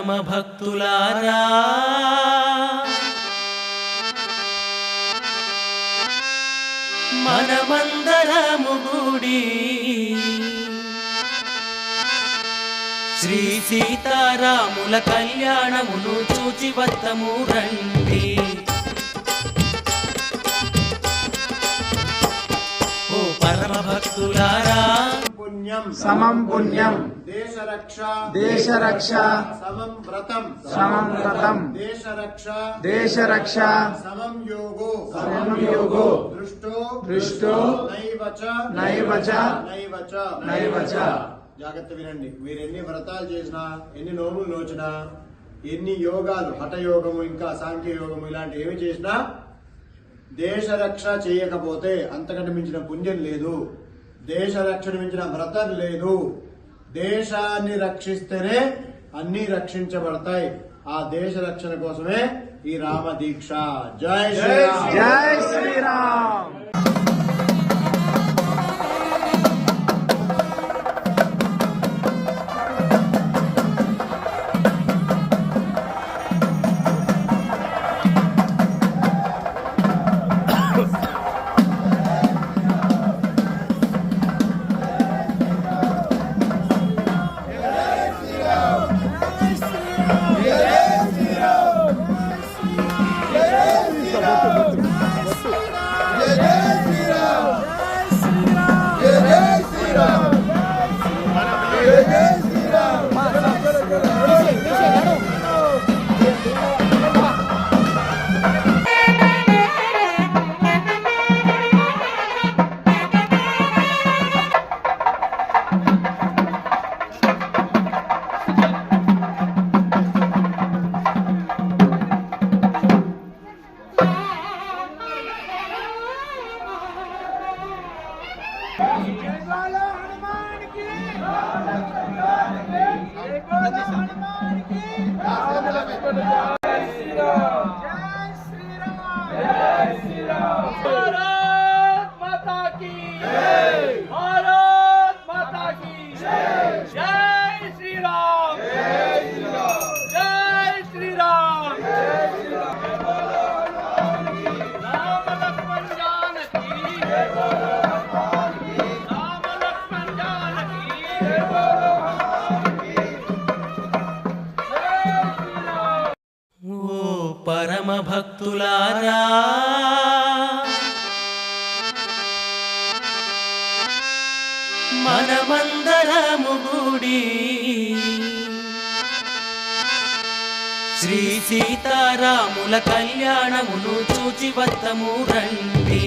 పరమ భక్తులారా మనమందరము గుడి శ్రీ సీతారాముల కళ్యాణమును చూచి వద్దము రండి. ఓ పరమ భక్తులారా సమం పుణ్యం దేశ రక్ష సమం వ్రతం దేశ రక్ష సమం యోగో దృష్టో నైవచ జాగ్రత్త వినండి. మీరు ఎన్ని వ్రతాలు చేసినా, ఎన్ని నోములు నోచినా, ఎన్ని యోగాలు హఠయోగము ఇంకా సాంఖ్య యోగము ఇలాంటి ఏమి చేసినా దేశ రక్ష చేయకపోతే అంతకంటే మించిన పుణ్యం లేదు. దేశ రక్షణ మించిన వ్రతం లేదు. దేశాన్ని రక్షిస్తేనే అన్ని రక్షించబడతాయి. ఆ దేశ రక్షణ కోసమే ఈ రామ దీక్ష. జై శ్రీరామ్. జై శ్రీరామ్. పరమ భక్తులారా మనమందరము గుడి శ్రీ సీతారాముల కళ్యాణమును చూచి వద్దము రండి.